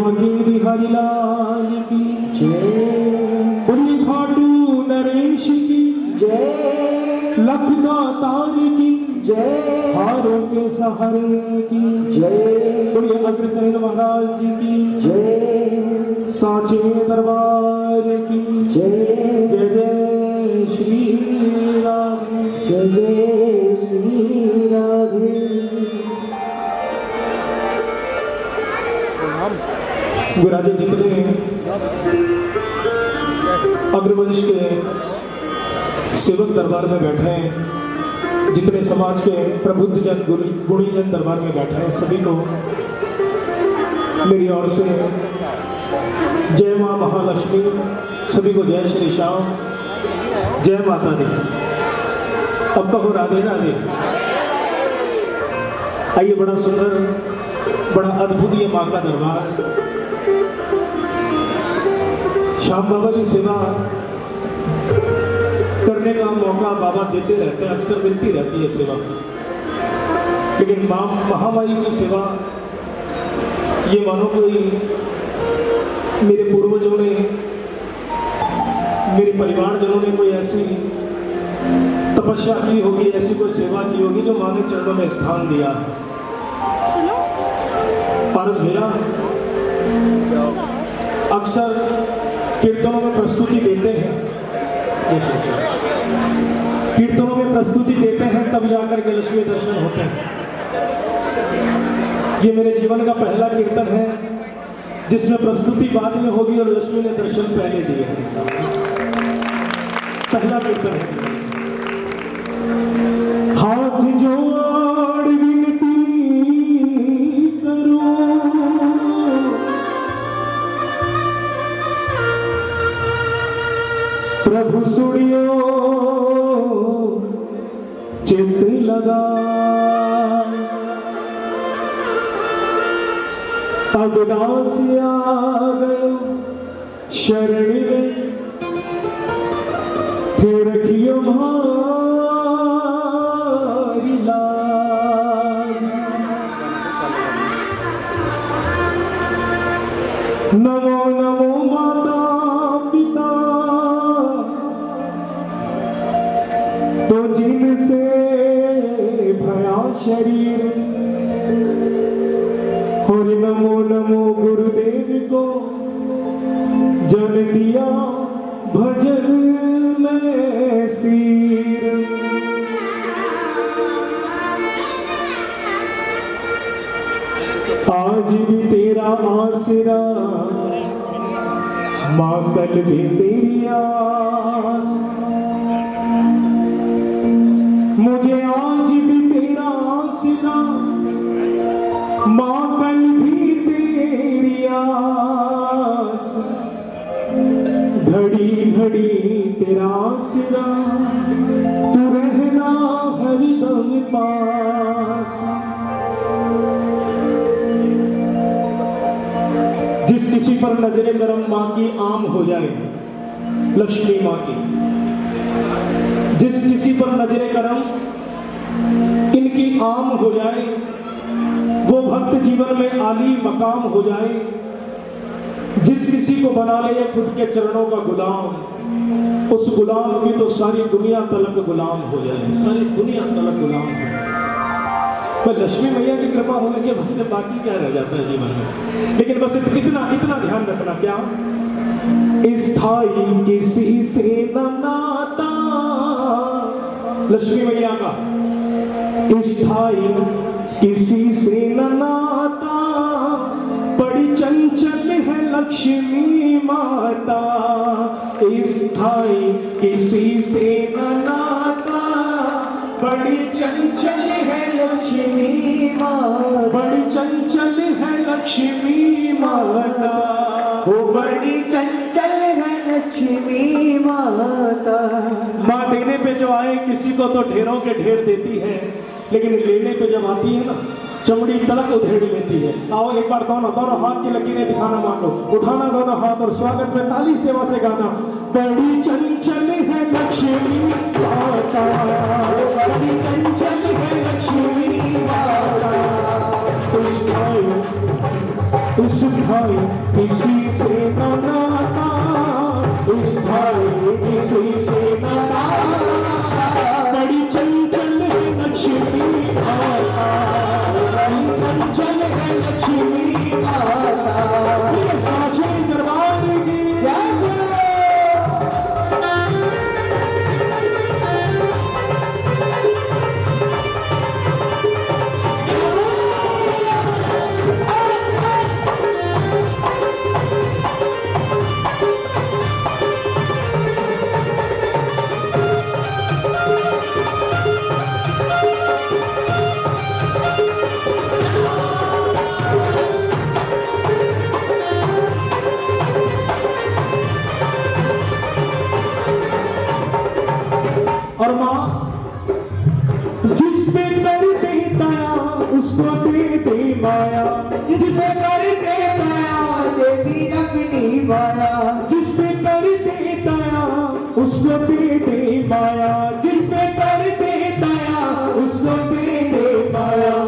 बांके बिहारी लाल की जय, बोलिए खाटू नरेश की जय, लखना तार की जय, हारों के सहारे की जय, बोलिए अग्रसेन महाराज जी की जय, सांचे दरबार की जय, जय जय श्री राधे, जय जय श्री राधे। गुराजे जितने अग्रवंश के सेवक दरबार में बैठे हैं, जितने समाज के प्रबुद्ध जन गुणी जन दरबार में बैठे हैं, सभी को मेरी ओर से जय माँ महालक्ष्मी, सभी को जय श्री श्याम, जय माता दी। अब कहो राधे राधे। आइए, बड़ा सुंदर, बड़ा अद्भुत ये माँ का दरबार। श्याम बाबा की सेवा करने का मौका बाबा देते रहते हैं, अक्सर मिलती रहती है सेवा, लेकिन माँ महामाई की सेवा ये मानो कोई मेरे पूर्वजों ने, मेरे परिवारजनों ने कोई ऐसी तपस्या की होगी, ऐसी कोई सेवा की होगी जो माँ ने चरणों में स्थान दिया है। पारस भैया अक्सर कीर्तनों में प्रस्तुति देते हैं, कीर्तनों में प्रस्तुति देते हैं, तब जाकर के लक्ष्मी दर्शन होते हैं। ये मेरे जीवन का पहला कीर्तन है जिसमें प्रस्तुति बाद में होगी और लक्ष्मी ने दर्शन पहले दिए हैं। पहला कीर्तन है। हाथ जोड़ विनती करो, प्रभु सुनियो चित्त लगा, अब दास आ गयो शरण में, थे रखियो भारी लाज। नमो नमो माता पिता, तो जिनसे भया शरीर, और नमो नमो गुरुदेव को जन दिया भजन में सीर। आज भी तेरा आसरा, माँ कल भी तेरी आस, मुझे आज भी तेरा आसरा, माँ कल भी तेरी आस, घड़ी घड़ी तेरा आसरा, तू रहना हरदम पास। जिस किसी पर नजरे करम माँ की आम हो जाए, लक्ष्मी माँ की, जिस किसी पर नजरे करम इनकी आम हो जाए, वो भक्त जीवन में आली मकाम हो जाए। जिस किसी को बना ले खुद के चरणों का गुलाम, उस गुलाम की तो सारी दुनिया तलक गुलाम हो जाए, सारी दुनिया तलक गुलाम हो जाए। पर लक्ष्मी मैया की कृपा होने के बाद में बाकी क्या रह जाता है जीवन में। लेकिन बस इतना ध्यान रखना, क्या स्थाई किसी से न नाता, लक्ष्मी मैया का स्थाई किसी से न नाता, बड़ी चंचल है लक्ष्मी माता। स्थाई किसी से न नाता, बड़ी चंचल है लक्ष्मी माता, बड़ी चंचल है लक्ष्मी माता, वो बड़ी चंचल है लक्ष्मी माता। माँ देने पे जो आए किसी को तो ढेरों के ढेर देती है, लेकिन लेने पे जब आती है ना, चमड़ी तलक उधेड़ लेती है। आओ एक बार दोनों हाथ की लकीरें दिखाना माँ को, उठाना दोनों हाथ और स्वागत में ताली सेवा से गाना। बड़ी चंचल है लक्ष्मी माता, बड़ी चंचल है लक्ष्मी माता। इस भाई किसी से न नाता, इस भाई किसी से न नाता, बड़ी चंचल है लक्ष्मी माता, बड़ी चंचल है लक्ष्मी माता। ये साझे दरबार की और माँ जिस पे कर दे दया उसको दे दे माया, जिस पे कर दे दया दे दी अपनी माया, जिस पे कर दे दया उसको दे दे माया, जिस पे कर दे दया उसको दे दे माया।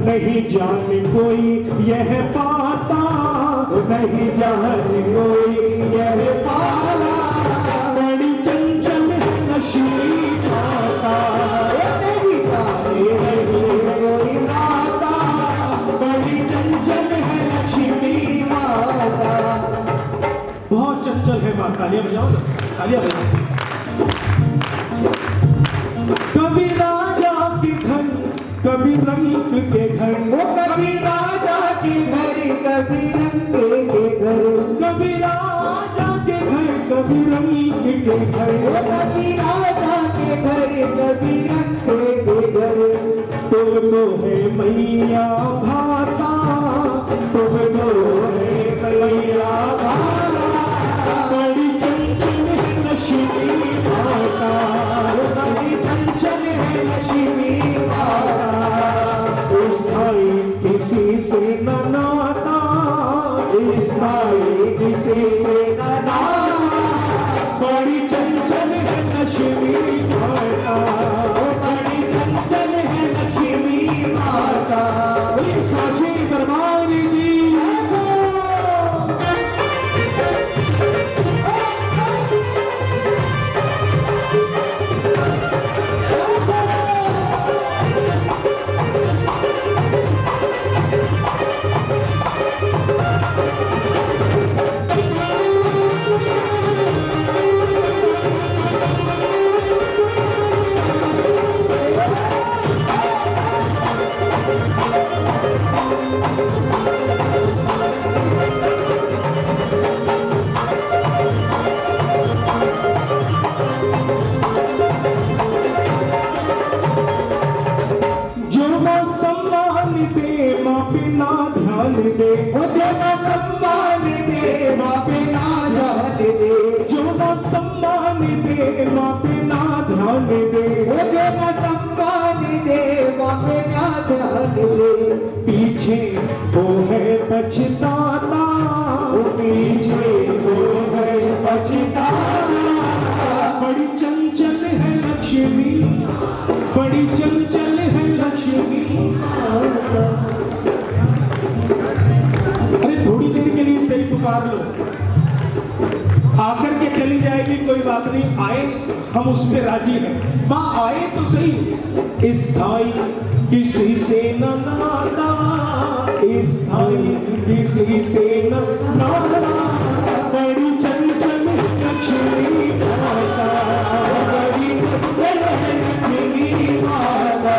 नहीं जाने कोई यह पाता, नहीं जाने कोई यह पाता, बड़ी चंचल है लक्ष्मी माता, नहीं जाने कोई माता, बड़ी चंचल है लक्ष्मी माता। बहुत चंचल है माँ। तालियां बजाओ ना, तालियां बजाओ। कभी राजा के घर कभी रंग के घर, वो कभी राजा के घर कभी रंग के घर, कभी राजा के घर कभी रंग के घर, वो कभी राजा के घर कभी रंग के घर। तुमको है मैया भाता, तुमको है मैया भाता, बड़ी चंचल है लक्ष्मी माता, बड़ी चंचल है लक्ष्मी माता। इस भाई किसी से न नाता, इस भाई किसी से न नाता, बड़ी चंचल है लक्ष्मी माता, बड़ी चंचल है लक्ष्मी माता। ये साझी दरबार की ध्यान दे, जो ना सम्मान दे माँ पे ना ध्यान दे, जो ना सम्मान दे माँ पे ना ध्यान दे, जो ना सम्मान दे माँ पे ना ध्यान दे। पीछे वो है पछताता, पीछे वो है पछताता, बड़ी चंचल है लक्ष्मी, बड़ी चंचल है लक्ष्मी। अरे थोड़ी देर के लिए सही पुकार लो, आकर के चली जाएगी कोई बात नहीं, आए हम उस पर राजी हैं। माँ आए तो सही। इस स्थाई किसी से न नाता, इस स्थाई किसी से न नाता, बड़ी चंचल लक्ष्मी माता, बड़ी चंचल लक्ष्मी माता।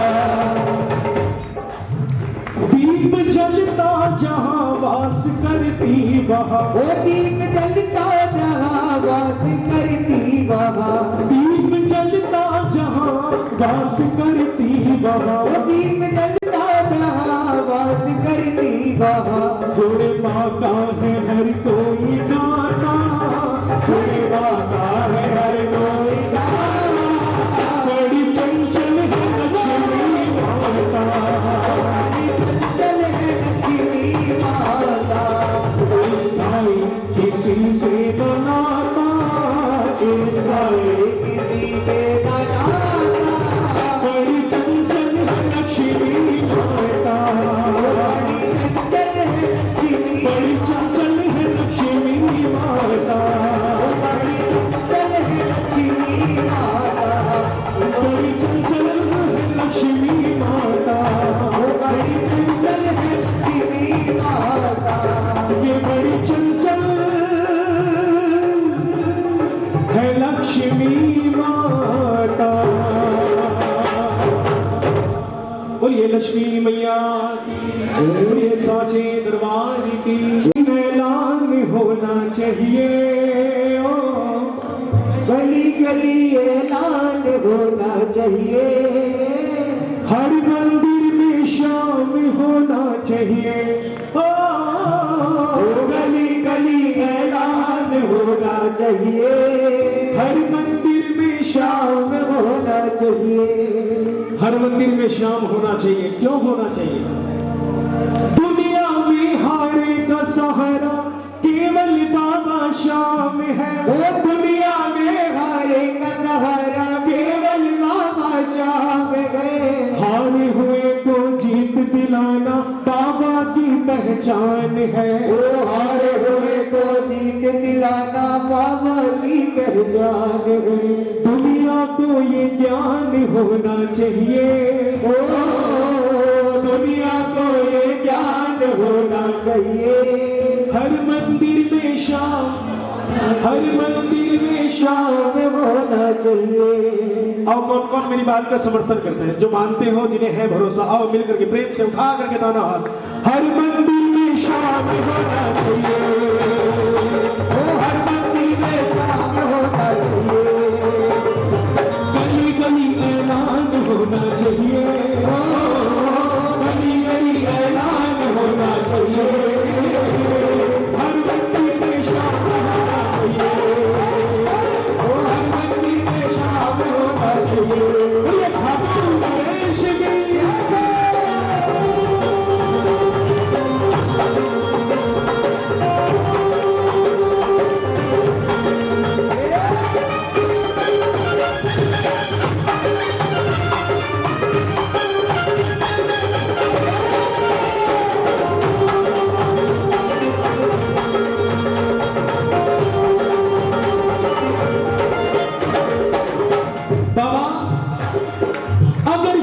दीप जलता जहाँ वास करती वहाँ, वो दीप जलता जहाँ वास करती वहाँ, दीप जलता जहाँ वास करती वहाँ, वो दीप जलता जहाँ वास करती वहाँ। गोरे माँ का है हर कोई दाता, गोरे माँ का है हर कोई दाता, बड़ी चंचल है लक्ष्मी माता, किसी से बनाता, इस किसी से बनाता, बड़ी चंचल है लक्ष्मी माता, बड़ी चंचल है लक्ष्मी लक्ष्मी मैया की, बोलिए साचे दरबार की। ऐलान होना चाहिए ओ, गली गली ऐलान होना चाहिए, हर मंदिर में शाम होना चाहिए ओ, गली गली ऐलान होना चाहिए, हर मंदिर में शाम होना चाहिए। हर मंदिर में शाम होना चाहिए। क्यों होना चाहिए? दुनिया में हारे का सहारा केवल बाबा शाम है। वो दुनिया में हारे का सहारा केवल बाबा शाम है। हारे हुए को जीत दिलाना बाबा की पहचान है। वो हारे हुए को जीत दिलाना बाबा की पहचान है। दुनिया को ये ज्ञान होना चाहिए ओ दुनिया को ये ज्ञान होना चाहिए, हर मंदिर में शाम, हर मंदिर में शाम होना चाहिए। आओ कौन कौन मेरी बात का समर्थन करते हैं? जो मानते हो, जिन्हें है भरोसा, आओ मिल करके प्रेम से उठा करके ताना हाथ। हर मंदिर में शाम होना चाहिए, हर मंदिर में शाम होना चाहिए, गली गली ऐलान होना चाहिए, गली गली ऐलान होना चाहिए, हर मंदिर में शाम होना चाहिए, हर मंदिर में शाम होना चाहिए। ये खातून देश की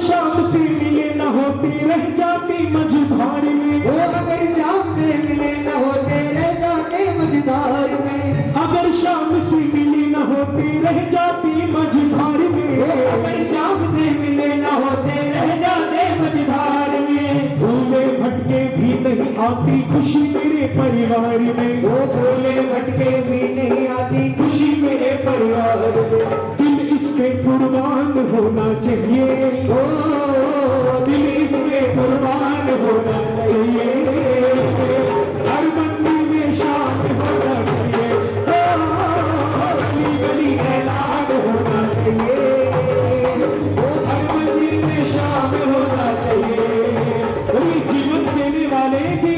शाम से मिले न होते रह जाते मझधार में। वो अगर शाम से मिले न होते रह जाते मझधार में, अगर शाम से मिले न होते रह जाते मझधार में, अगर शाम से मिले न होते रह जाते मझधार में, भूले भटके भी नहीं आती खुशी मेरे परिवार में। वो भूले भटके भी नहीं आती खुशी मेरे परिवार में। दिल इसके कुर्बान होना चाहिए, ओ दिल इसमें कुर्बान होना चाहिए, हर मंदिर में शाम होना चाहिए, गली गली ऐलान होना चाहिए, हर मंदिर में शाम होना चाहिए। वही जीवन देने वाले की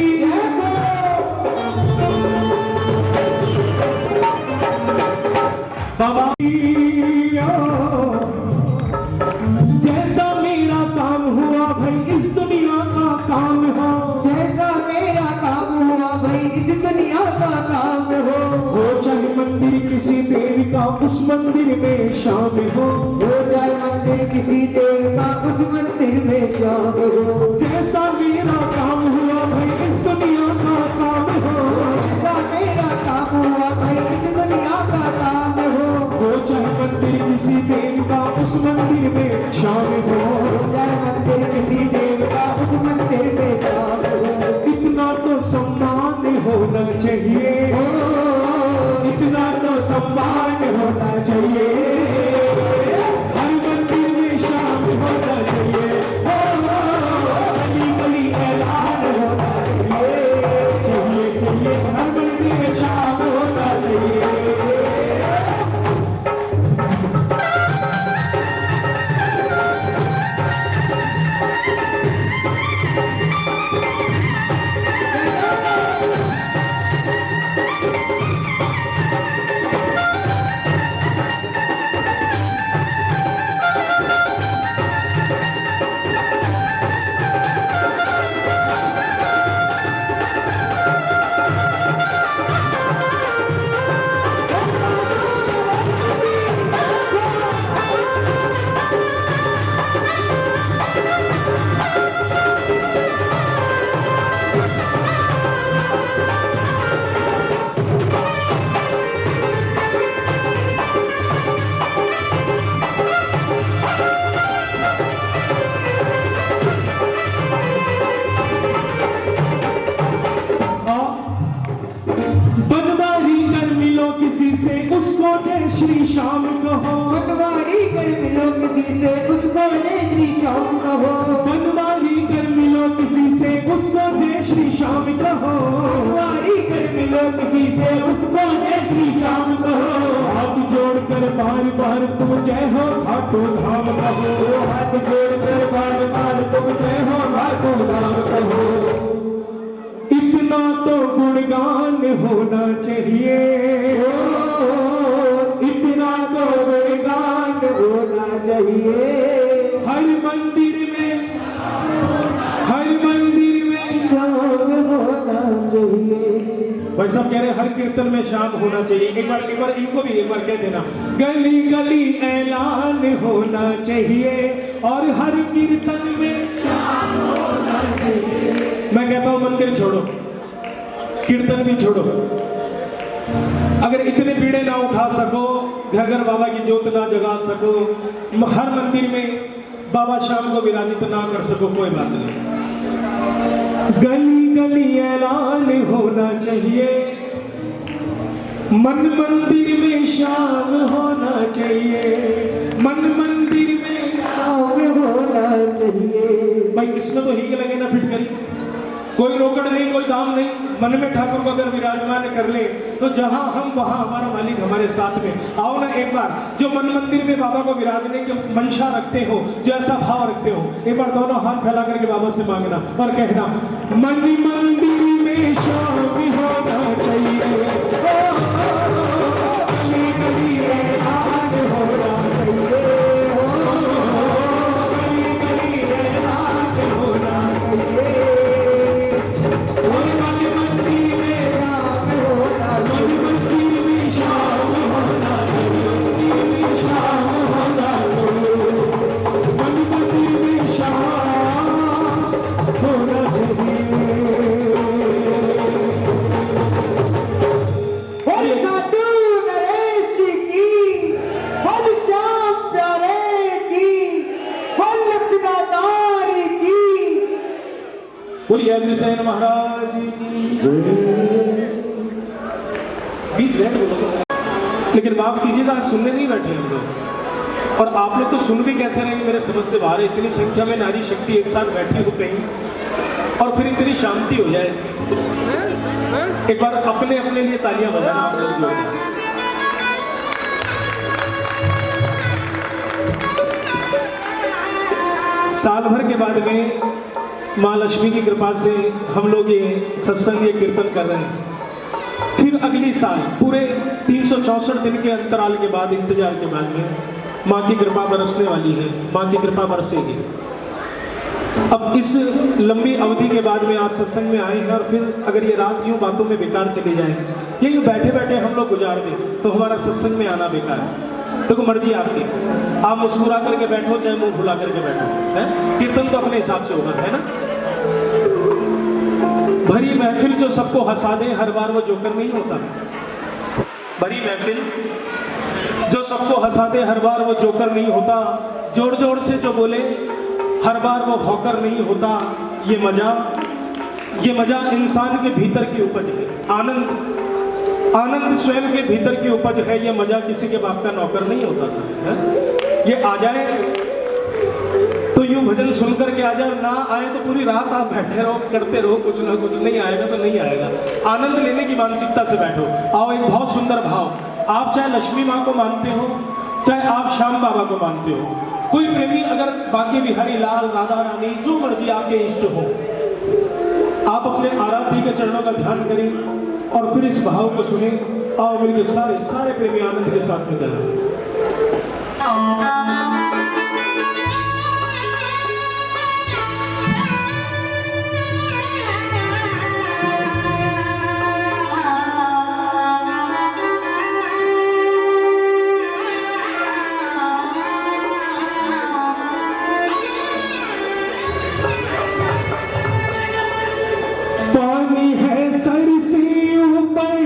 बाबा, जैसा मेरा काम हुआ भाई इस दुनिया का काम हो, जैसा मेरा काम हुआ भाई इस दुनिया का काम हो चाहे मंदिर किसी देव का उस मंदिर में शाम हो, जाए मंदिर किसी देव का उस मंदिर में शाम हो। जैसा मेरा काम हुआ भाई इस दुनिया का काम हो, जैसा मेरा काम हुआ भाई इस दुनिया का काम हो चाहे मंदिर किसी देव का उस मंदिर में शाम हो, जाए मंदिर किसी देव का उस मंदिर में शाम हो। इतना तो सम्मान होना चाहिए, इतना तो सम्मान होना चाहिए, हर मंदिर में शाम होना चाहिए, गली गली ऐलान उसको जय श्री श्याम कहो। बनवारी कर मिलो किसी से उसको जय श्री श्याम कहो। बनवारी कर मिलो किसी से उसको जय श्री श्याम कहो। बनवारी कर मिलो किसी से उसको जय श्री श्याम कहो। हाथ जोड़कर बार बार तुम जय हो खाटू धाम कहो। हाथ जोड़कर बार बार तुम जय हो खाटू धाम कहो। इतना तो गुणगान होना चाहिए, इतना तो गुणगान होना चाहिए। हर मंदिर में, हर मंदिर में शाम होना चाहिए। भाई साहब कह रहे हैं हर कीर्तन में शाम होना चाहिए। एक बार इनको भी एक बार कह देना, गली गली ऐलान होना चाहिए और हर कीर्तन में शाम होना चाहिए। मैं कहता हूं मंदिर छोड़ो, कीर्तन भी छोड़ो। अगर इतने पीड़े ना उठा सको, घर घर बाबा की जोत ना जगा सको, हर मंदिर में बाबा शाम को विराजित ना कर सको, कोई बात नहीं। गली गली ऐलान होना चाहिए, मन मंदिर में शाम होना चाहिए, मन मंदिर में शाम होना चाहिए। भाई इसमें तो ही लगे ना फिटकरी, कोई रोकड़ नहीं, कोई दाम नहीं। मन में ठाकुर को अगर विराजमान कर ले तो जहां हम वहां हमारा मालिक हमारे साथ में। आओ ना एक बार, जो मन मंदिर में बाबा को विराजने की मंशा रखते हो, जो ऐसा भाव रखते हो, एक बार दोनों हाथ फैला करके बाबा से मांगना और कहना, मन मंदिर में शाम होना चाहिए, गली गली ऐलान होना चाहिए, गली गली ऐलान होना चाहिए। बोलिए अग्रसेन महाराज की जय। लेकिन माफ कीजिएगा, आज सुनने नहीं बैठे हम लोग, और आप लोग तो सुन भी कैसे रहे, मेरे समझ से बाहर है। इतनी संख्या में नारी शक्ति एक साथ बैठी हो कहीं और फिर इतनी शांति हो जाए। एक बार अपने अपने लिए तालियां बजाना आप लोग जोड़ना। साल भर के बाद में माँ लक्ष्मी की कृपा से हम लोग ये सत्संग, ये कीर्तन कर रहे हैं। फिर अगली साल पूरे 364 दिन के अंतराल के बाद, इंतजार के बाद में माँ की कृपा बरसने वाली है, माँ की कृपा बरसेगी। अब इस लंबी अवधि के बाद में आज सत्संग में आए हैं, और फिर अगर ये रात यूं बातों में बेकार चली जाए, ये यूं बैठे बैठे हम लोग गुजार दें, तो हमारा सत्संग में आना बेकार है। तो मर्जी आपकी, आप मुस्कुरा करके बैठो चाहे मुंह फुला करके बैठो, है कीर्तन तो अपने हिसाब से होगा, है ना। भरी महफिल जो सबको हंसा दे, हर बार वो जोकर नहीं होता। भरी महफिल जो सबको हंसा दे, हर बार वो जोकर नहीं होता। जोर जोर से जो बोले, हर बार वो हॉकर नहीं होता। ये मजा इंसान के भीतर की उपज है। आनंद स्वयं के भीतर की उपज है। ये मजा किसी के बाप का नौकर नहीं होता सर, है? ये आ जाए तो यूं भजन सुन करके आ जाए, ना आए तो पूरी रात आप बैठे रहो, करते रहो, कुछ ना कुछ। नहीं आएगा तो नहीं आएगा, आनंद लेने की मानसिकता से बैठो। आओ, एक बहुत सुंदर भाव, आप चाहे लक्ष्मी माँ को मानते हो, चाहे आप श्याम बाबा को मानते हो, कोई प्रेमी अगर बांके बिहारी लाल, राधा रानी, जो मर्जी आपके इष्ट हो, आप अपने आराध्य के चरणों का ध्यान करें और फिर इस भाव को सुने। आओ मिलके सारे प्रेमी आनंद के साथ में करें। पानी है सर से ऊपर,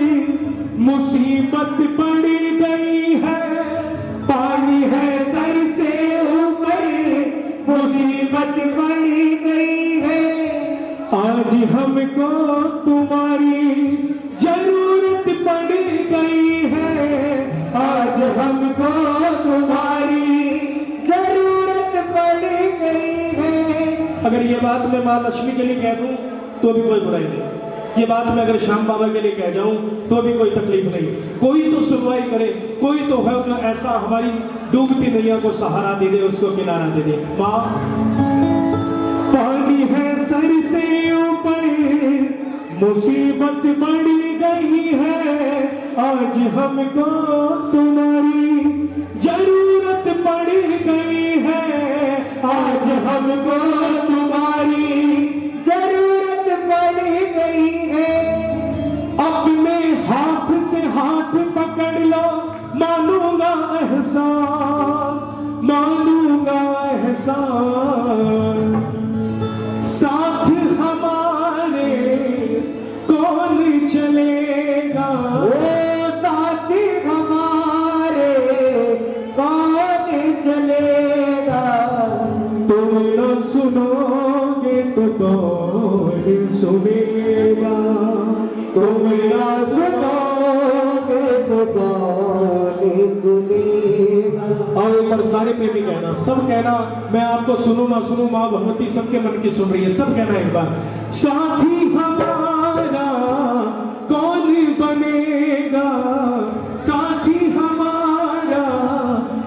मुसीबत पड़ गई है। पानी है सर से ऊपर, मुसीबत बढ़ गई है। आज हमको तुम्हारी जरूरत पड़ गई है। बात मैं माँ लक्ष्मी के लिए कह दूं तो भी कोई बुराई नहीं, ये बात मैं अगर श्याम बाबा के लिए कह जाऊं तो भी कोई तकलीफ नहीं। कोई तो सुनवाई करे, कोई तो है जो ऐसा हमारी डूबती नैया को सहारा दे दे, उसको किनारा दे दे। माँ पानी है सर से ऊपर, मुसीबत बढ़ गई है, आज हमको तुम्हारी जरूरत पड़ गई है, आज हमको तुम्हारी जरूरत पड़ गई है। अपने हाथ से हाथ पकड़ लो, मानूंगा एहसान, मानूंगा एहसान, साथ हमारे कौन चलेगा, ओ साथी हमारे कौन चलेगा। तुम न सुनोगे तो कौन सुनेगा, तुम न सुनोगे तो कौन सुनेगा। और एक बार सारे प्रेमी कहना, सब कहना, मैं आपको सुनूं ना सुनूं, माँ भगवती सबके मन की सुन रही है, सब कहना एक बार, साथी हमारा कौन बनेगा, साथी हमारा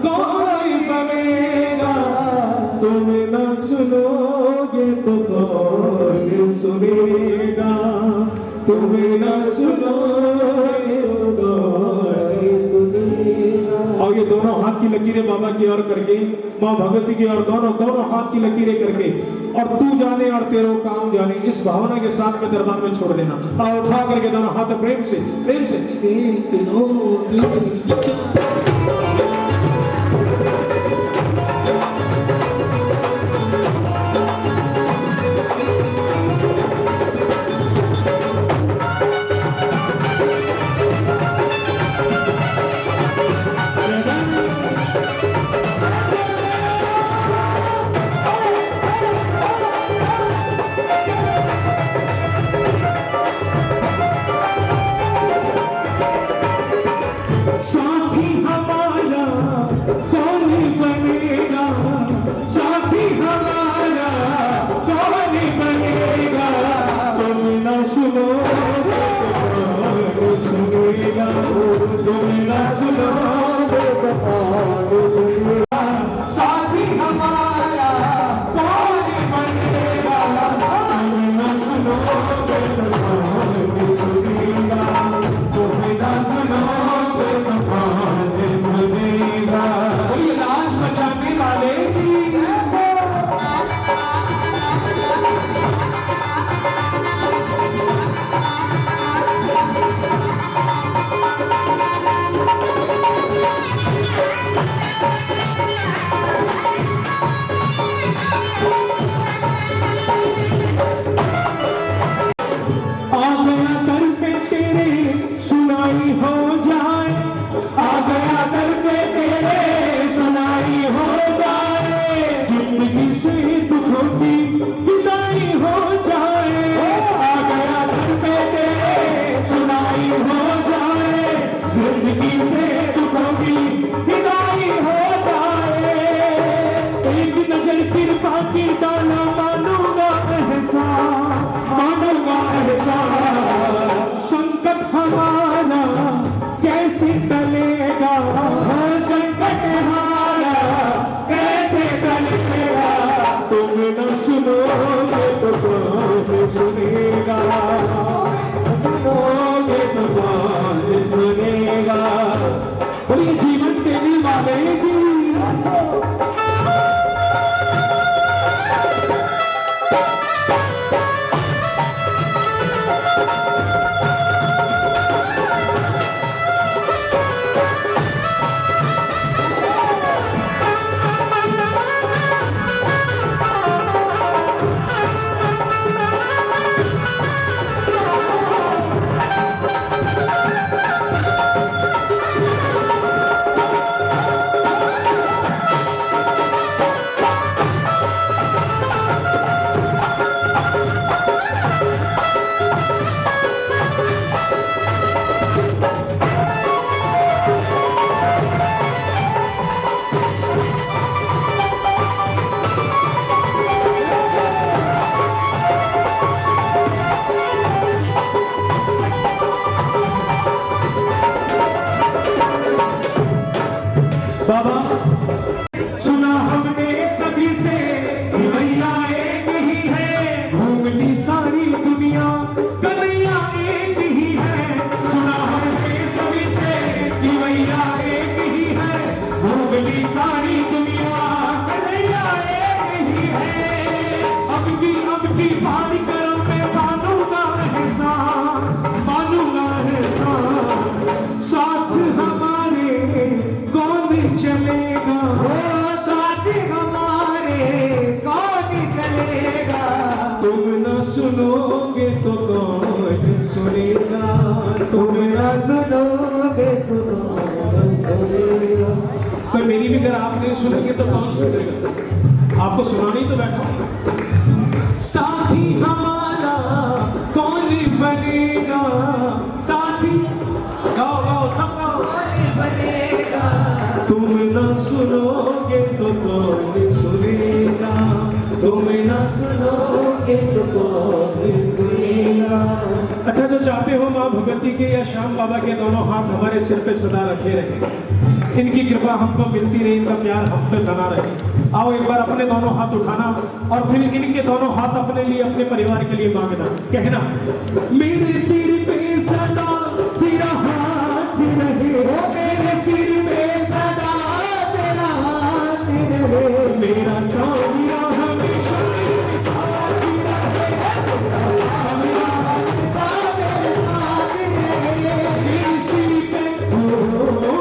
कौन बनेगा, तुम न सुनोगे तो कौन सुनेगा, तुम न सुनोगे तो कौन सुनेगा। और ये दोनों हाथ की लकीरें बाबा की ओर करके, माँ भगवती की ओर, दोनों हाथ की लकीरें करके, और तू जाने और तेरो काम जाने, इस भावना के साथ में दरबार में छोड़ देना। और उठा करके दोनों हाथ प्रेम से, प्रेम से, 1 2 3 4। साथी हमारा कौन बनेगा, साथी हमारा कौन बनेगा, तुम न सुनोगे तो कौन सुनेगा, तुम न सुनोगे तो कौन सुनेगा, साथी हमारा कौन बनेगा, तुम न सुनोगे तो कौन सुनेगा, तुम न सुनोगे तो कौन सुनेगा। कोई राज मचाने वाले की मानूंगा एहसान, साथ हमारे कौन चलेगा, साथ हमारे कौन चलेगा, तुम न सुनोगे तो कौन सुनेगा, तुम न सुनोगे तो कौन सुनेगा। पर मेरी भी अगर आप नहीं सुनेंगे तो कौन सुनेगा, आपको सुनाने ही तो बैठा हूं। साथी हमारा कौन बनेगा, साथी गाओ गाओ सब गाओ, कौन बनेगा, तुम न सुनोगे तो कौन सुनेगा, तुम न सुनोगे तो कौन सुनेगा। अच्छा, जो चाहते हो माँ भगवती के या श्याम बाबा के दोनों हाथ हमारे सिर पे सदा रखे रहे, इनकी कृपा हमको मिलती रहे, इनका प्यार हम पे बना रहे। आओ एक बार अपने दोनों हाथ उठाना और फिर इनके दोनों हाथ अपने लिए, अपने परिवार के लिए मांगना, कहना मेरे सिर पे सदा तेरा हाथ रहे, मेरे सिर में सदा तेरा हाथ रहे, मेरा सावरिया हमेशा मेरे साथ रहे, मेरा सावरिया मेरे साथ रहे। मेरे सिर पे, ओ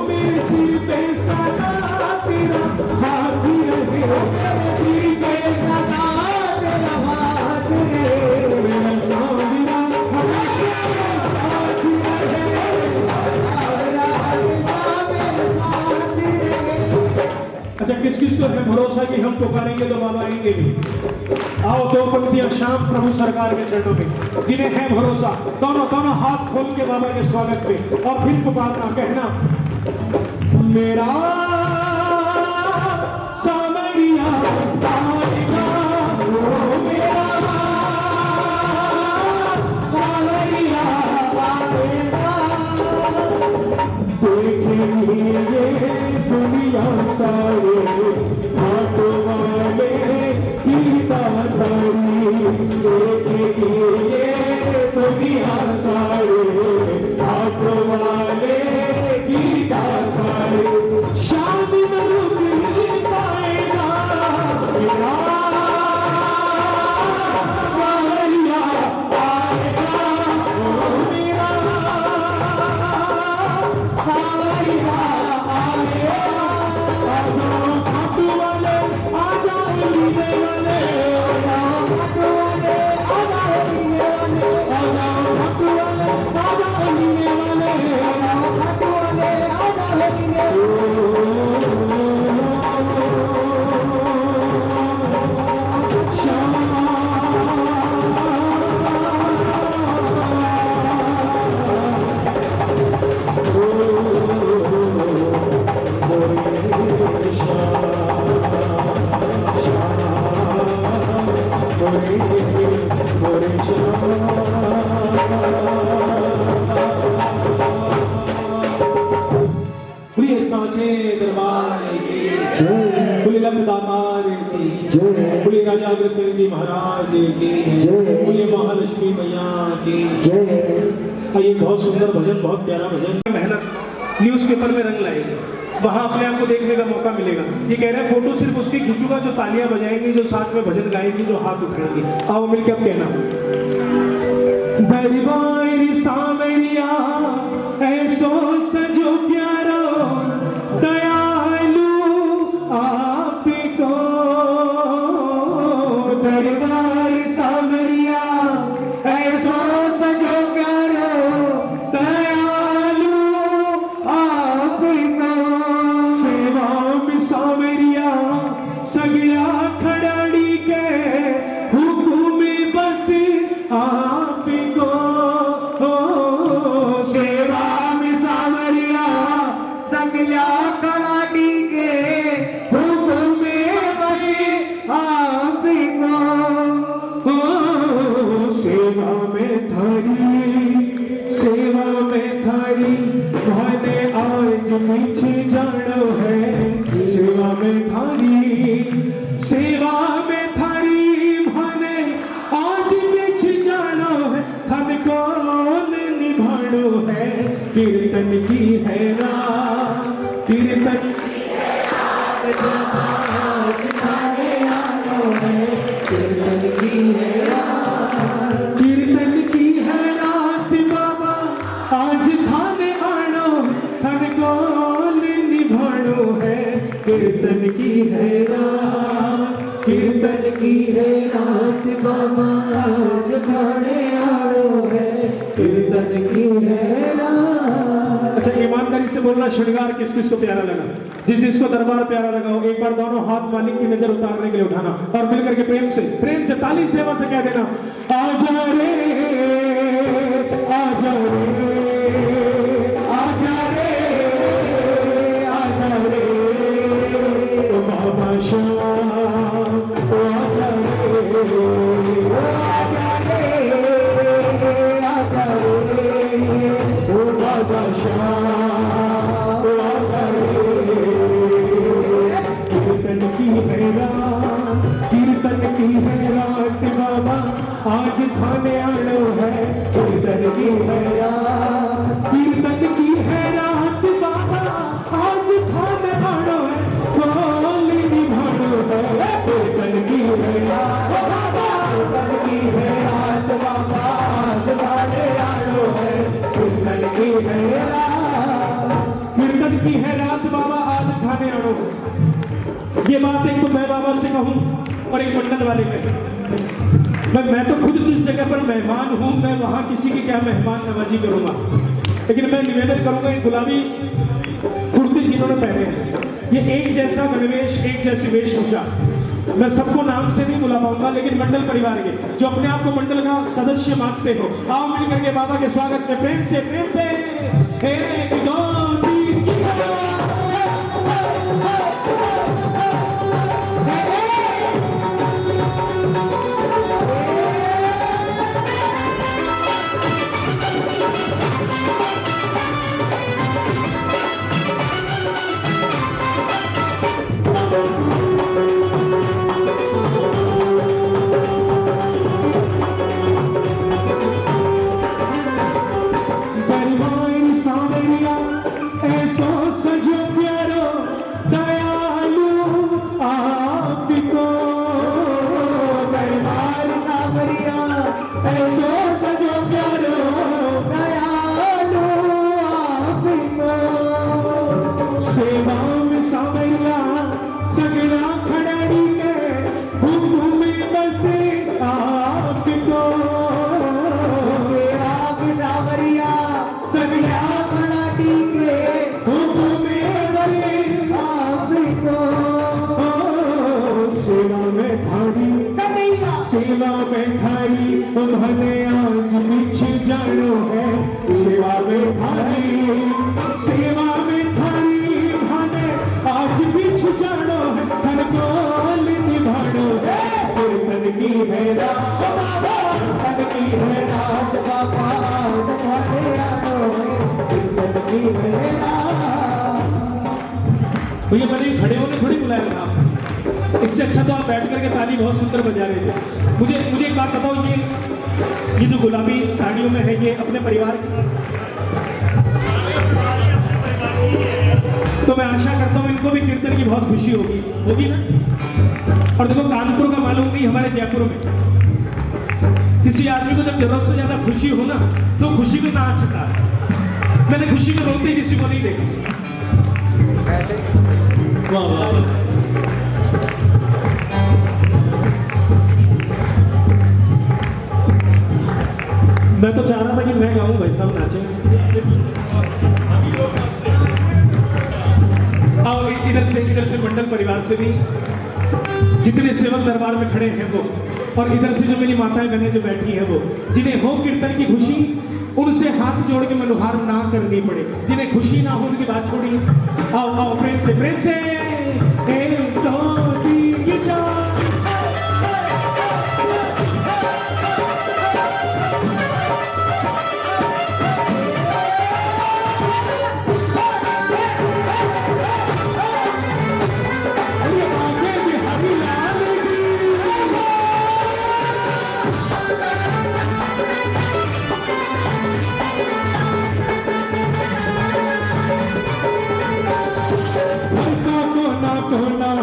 मेरे सिर पे सदा तेरा हाथ रहे, सिर पे सदा तेरा हाथ रहे, मेरा सावरिया हमेशा मेरे साथ रहे। मेरे साथ रहे। अच्छा, किस किस को है भरोसा कि हम पुकारेंगे तो बाबा आएंगे भी? आओ दो पंक्तियां शाम प्रभु सरकार के चरणों में, जिन्हें है भरोसा दोनों दोनों हाथ खोल के बाबा के स्वागत पे, और फिर पुकारना, कहना मेरा सावरिया आएगा, ओ मेरा सावरिया आएगा, देखेंगे दुनिया सारे हाथ वाले गीता धारी, देखेंगे दुनिया सारे हाथ वाले गीता धारी, शाम में रुक नहीं पाएगा मेरा सावरिया आएगा, ओ मेरा सावरिया आएगा। आ जाओ खाटू वाले, आ जाओ लीले वाले, आ जाओ खाटू वाले, आ जाओ लीले वाले, आ जाओ खाटू वाले, आ जाओ लीले वाले, आ जाओ खाटू वाले, आ जाओ लीले बोलिए सांचे दरबार की जय, बोलिए लखदातार की जय, बोलिए राजा अग्रसेन जी महाराज की जय। बोलिए महालक्ष्मी मैया की जय। ये बहुत सुंदर भजन, बहुत प्यारा भजन। मेहनत न्यूज़पेपर में रंग लाएगी, वहां अपने आप को देखने का मौका मिलेगा। ये कह रहे हैं फोटो सिर्फ उसकी खींचूंगा जो तालियां बजाएंगी, जो साथ में भजन गाएंगी, जो हाथ उठाएंगी। आओ मिलके अब कहना दरबार सावरिया ऐसो सजो प्यारो दयालु आपको, दरबार सावरिया ऐसो सजो प्यारो दयालु आपको, सेवा में सावरिया सगळ्या खडाडी के हुकुम बस आपको, सेवा में सावरिया सगल्या कलाटी के हुकुम से आपको, सेवा में थारी भाने आज पीछे जानो है, सेवा में थारी भाने आज पीछे जानो है, थन कौन निभानो है, कीर्तन की है रात, कीर्तन कीर्तन की है रात, कीर्तन की है रात, कीर्तन की है रात बाबा आज खाने आड़ो है, कीर्तन की है रात। अच्छा ईमानदारी से बोलना, श्रृंगार किस किस को प्यारा लगा? जिस जिसको दरबार प्यारा लगा हो एक बार दोनों हाथ मालिक की नजर उतारने के लिए उठाना और मिलकर के प्रेम से ताली सेवा से कह देना, आजा रे आजा रे आजा रे आजा रे ओ बाबा शाह ओ आजा रे ओ आजा रे आजा रे ओ बाबा शाह ओ आजा रे। कीर्तन की है रात, कीर्तन की है रात बाबा आज खाने आलो है, कीर्तन की है रात, कीर्तन की है रात बाबा आज खाने आलो है, खोल निभानो है, कीर्तन की है रात बाबा, कीर्तन की है रात बाबा आज खाने आलो है, कीर्तन की है रात, कीर्तन की है रात बाबा आज खाने आलो है। ये बात एक तो मैं बाबा से कहूँ और एक मंडल वाले में, मैं तो खुद जिस जगह पर मेहमान हूँ मैं वहाँ किसी की क्या मेहमान नवाजी करूँगा, लेकिन मैं निवेदन करूँगा ये गुलाबी कुर्ते जिन्होंने पहने हैं, ये एक जैसा गणवेश एक जैसी वेशभूषा, मैं सबको नाम से नहीं बुला पाऊंगा लेकिन मंडल परिवार के जो अपने आप को मंडल का सदस्य मानते हो, आओ मिल करके बाबा के स्वागत में प्रेम से एक दो तीन की सेवा में थारी भले आज बिछ जानो है, सेवा में थारी भले आज बिछ जानो है, धन कोल निभानो है, कीर्तन की है रात बाबा, कीर्तन की है रात बाबा खाने आनो है, कीर्तन की है रात। तो ये मैंने खड़े होने थोड़ी बुलाया था, इससे अच्छा तो आप बैठ करके ताली बहुत सुंदर बजा रहे थे। मुझे एक बात बताओ, ये जो गुलाबी साड़ियों में है ये अपने परिवार की, तो मैं आशा करता हूँ इनको भी कीर्तन की बहुत खुशी होगी ना। और देखो कानपुर का मालूम नहीं, हमारे जयपुर में किसी आदमी को जब जरूरत से ज्यादा खुशी हो ना तो खुशी में नाचता है, मैंने खुशी में रोते किसी को नहीं देखा। वाह वाह वाह। मैं तो चाह रहा था कि मैं गाऊं भाई साहब नाचे। आओ इधर से मंडल परिवार से भी जितने सेवक दरबार में खड़े हैं वो, और इधर से जो मेरी माताएं बहनें जो बैठी हैं वो, जिन्हें हो कीर्तन की खुशी उनसे हाथ जोड़ के मनुहार ना करनी पड़े, जिन्हें खुशी ना हो उनकी बात छोड़िए। आओ प्रेम से एक दो तीन चार।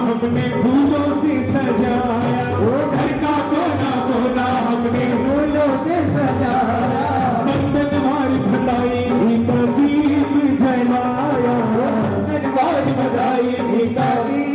हमने फूलों से सजाया, वो घर का कोना हमने फूलों से सजाया, बंधनवार बधाई भी प्रदीप जलाया, बंधनवार बधाई भी प्रदीप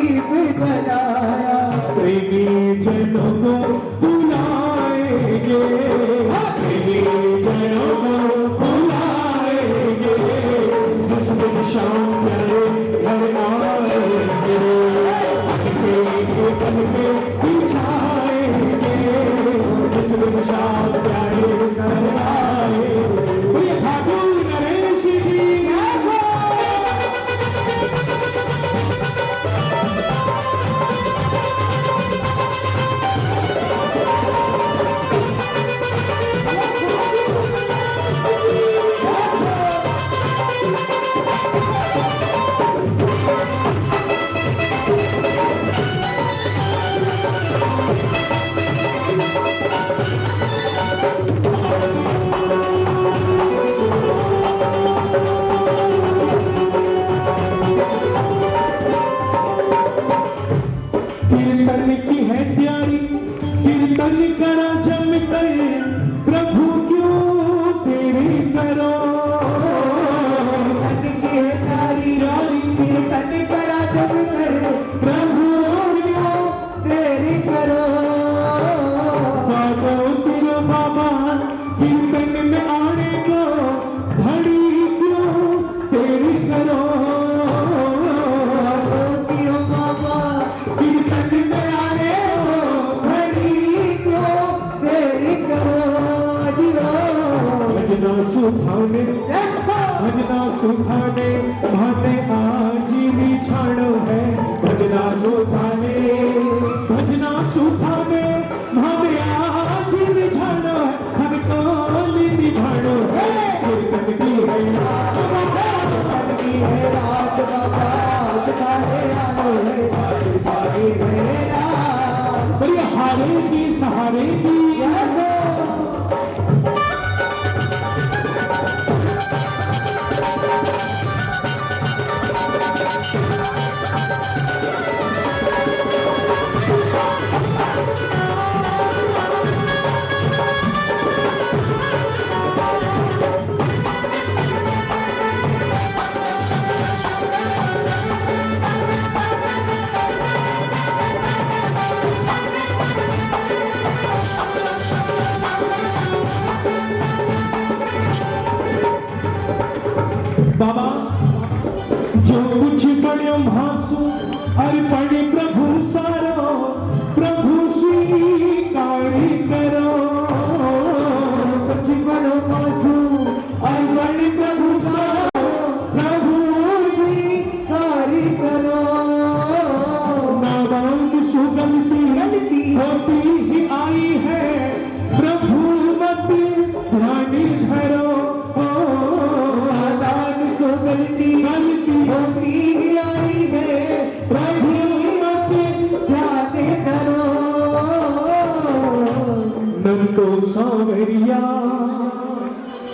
करो कीर्तन की है प्यारी कीर्तन करा जब करे प्रभु तेरी करो बाबा तेरा बाबा कीर्तन में आने को घड़ी क्यों तेरी करो क्यों बाबा कीर्तन में आने घड़ी क्यों तेरी करो जियो भजना सुखाने भाने आज निछाड़ो है भजना सुखाने भाने आज निछाड़ो है हर कोली निभाड़ो है कीर्तन की है रात बाबा दिखाए आलो है दिखाए है रात बड़ी हारे की सहारे की बाबा जो कुछ पढ़ो भासु अर्पण प्रभु सारो प्रभु स्वीकार करो कुछ बड़ो मासू अर्पण प्रभु सारो प्रभु स्वीकार करो नादान सुगलती होती ही आई है प्रभु मत ध्यान धरो नादान सो गलती होती ही आई है प्रभु मत ध्यान धरो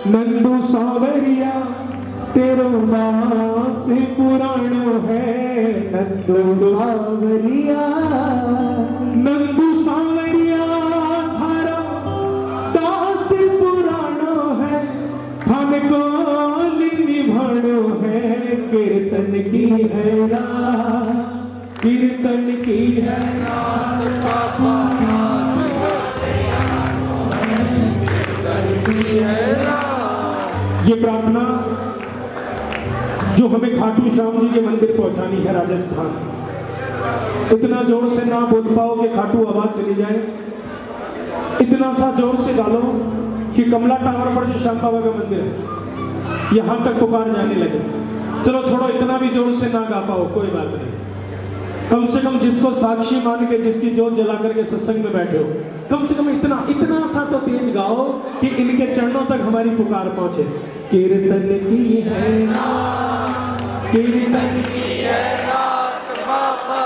नंदू सावरिया तेरो नास पुराणो है नंदू सावरिया थारा दास पुराणो है हमको निभाणो है कीर्तन की है रात कीर्तन की है ये प्रार्थना जो हमें खाटू श्याम जी के मंदिर पहुंचानी है राजस्थान इतना जोर से ना बोल पाओ कि खाटू आवाज चली जाए इतना सा जोर से गालो कि कमला टावर पर जो श्याम बाबा का मंदिर है यहां तक पुकार जाने लगे चलो छोड़ो इतना भी जोर से ना गा पाओ कोई बात नहीं कम से कम जिसको साक्षी मान के जिसकी जोत जला करके सत्संग में बैठे हो कम से कम इतना सा तो तेज गाओ कि इनके चरणों तक हमारी पुकार पहुंचे कीर्तन की है कीर्तन की है रात बाबा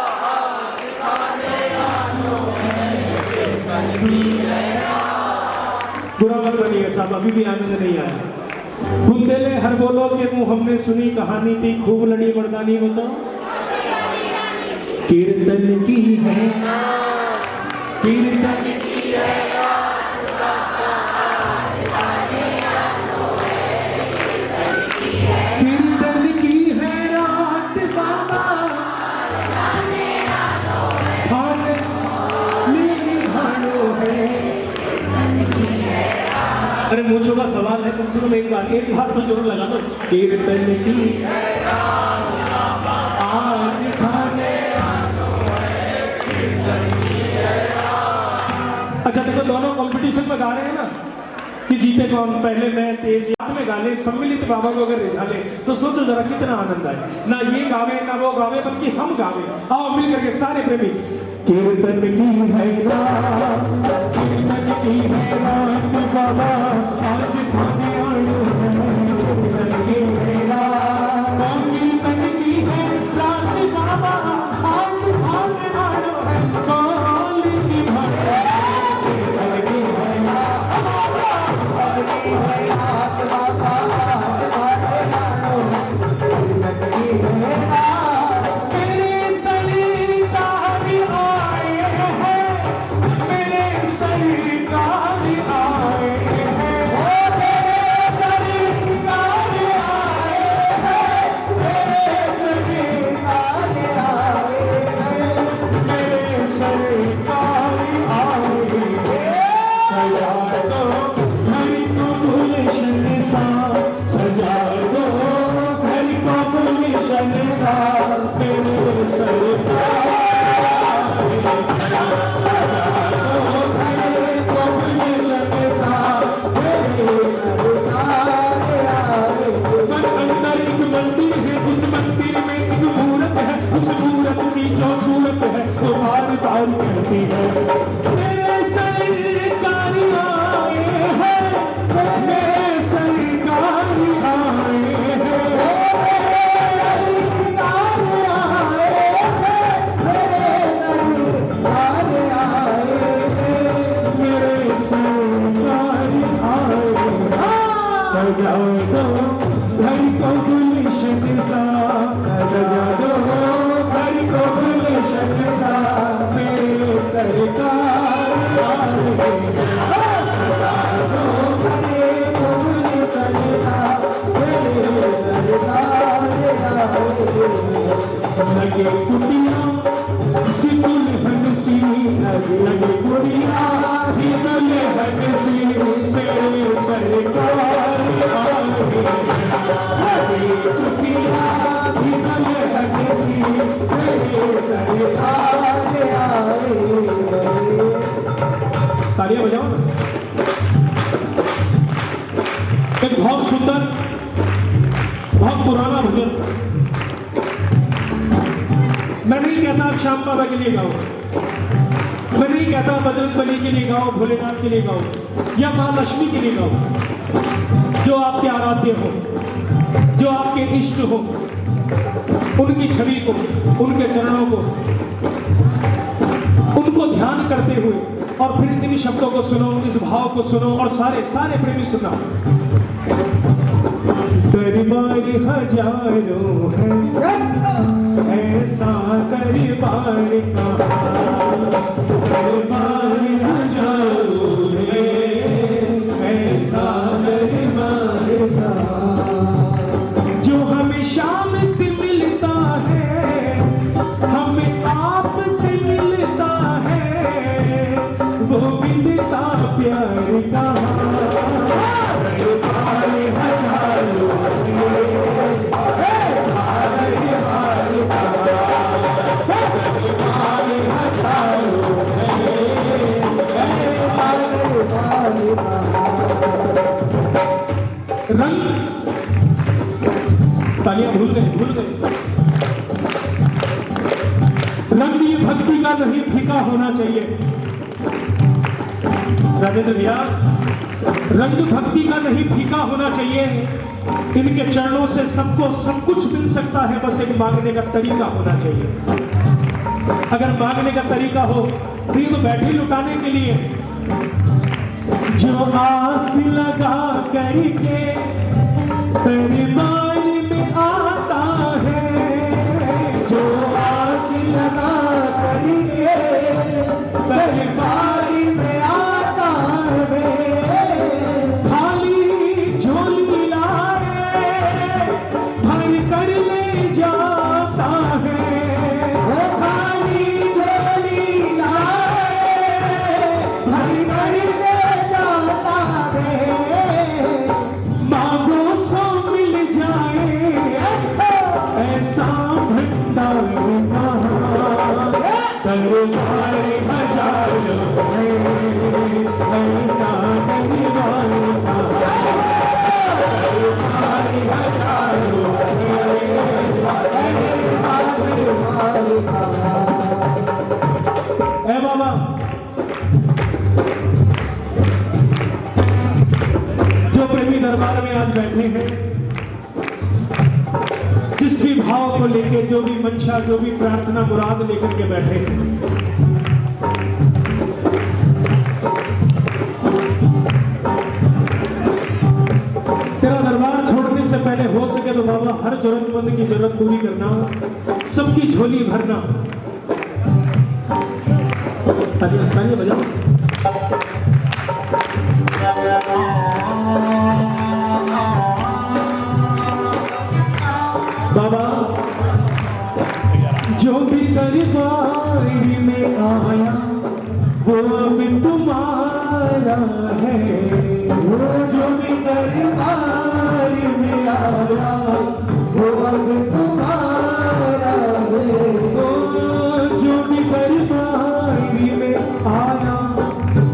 बुरा मत बनिएगा साहब अभी भी आनंद नहीं आया बुंदेले हर बोलो के मुंह हमने सुनी कहानी थी खूब लड़ी मर्दानी बताओ कीर्तन की है कीर्तन की है कीर्तन की है रात बाबा निभानो है अरे मुझो का सवाल है कम से कम एक बार तो जरूर लगा दो कीर्तन की है आज खाने अच्छा देखो दोनों कंपटीशन में गा रहे हैं ना कि जीते कौन पहले मैं तेज याद में गाले सम्मिलित बाबा को अगर रिझाले तो सोचो जरा कितना आनंद आए ना ये गावे ना वो गावे बल्कि हम गावे आओ मिल करके सारे प्रेमी कीर्तन की है रात कीर्तन की है रात बाबा आज खाने आलो है कीर्तन की है रात कीर्तन की है रात बाबा आज खाने आलो है कौली की भाई मेरे सरकार आए हैं मेरे सरकार आए हैं मेरे दो घर को गुलशन सा, सजा दो घर को गुलशन सा, मेरे सरकार आ रहे हैं। सजा दो घरे को गुलशन सा, मेरे सरकार आ रहे हैं। लगे कुटिया सी दुल्हन सी, लगे कुटिया ही दुल्हन सी, मेरे सरकार आ रहे हैं। लगे कुटिया ही दुल्हन सी, मेरे सरकार आ रहे हैं। तालियां बजाओ ना। एक बहुत सुंदर, बहुत पुराना भजन। मैं नहीं कहता आप श्याम बाबा के लिए गाओ, मैं नहीं कहता बजरंगबली के लिए गाओ, भोलेनाथ के लिए गाओ, या मां लक्ष्मी के लिए गाओ। जो आपके आराध्य हो, जो आपके इष्ट हो, उनकी छवि को, उनके चरणों को, उनको ध्यान करते हुए और फिर इन शब्दों को सुनो, इस भाव को सुनो और सारे सारे प्रेमी सुना। दरबार हजारों है, ऐसा दरबार का, दरबार हजारों है, ऐसा दरबार का, जो हमें शाम से मिलता है, हमें आप से मिलता है, वो मिलता प्यार का। दरबार हजारों है, ऐसा दरबार का, दरबार हजारों है, ऐसा दरबार का। रंग, तालियां भूल गए। रंग ये भक्ति का नहीं फीका होना चाहिए। राजेंद्र भैया, रंग भक्ति का नहीं फीका होना चाहिए। इनके चरणों से सबको सब कुछ मिल सकता है, बस एक मांगने का तरीका होना चाहिए। अगर मांगने का तरीका हो तो ये तो बैठे लुटाने के लिए। जो आस लगा करके तेरे मान में आता है, जो आस लगा करके तेरे मान में आता है, खाली झोली लाए भर कर ले जाता है, वो खाली झोली लाए भर कर ले जाता है। मांगो सो मिल जाए, ऐसा भंडार कहाँ, दरबार हजारों है, ऐसा दरबार कहाँ, दरबार हजारों है, ऐसा दरबार कहाँ। ए बाबा, जो प्रेमी दरबार में आज बैठे हैं, जिस भी भाव को लेके, जो भी मंशा, जो भी प्रार्थना मुराद लेकर के बैठे हैं, तेरा दरबार छोड़ने से पहले हो सके तो बाबा हर जरूरतमंद की जरूरत पूरी करना, सबकी झोली भरना। तालियां बजाओ। बाबा, जो भी दरबार में आया वो अब तुम्हारा है, वो जो भी दरबार में आया वो अब तुम्हारा है, वो जो भी दरबार में आया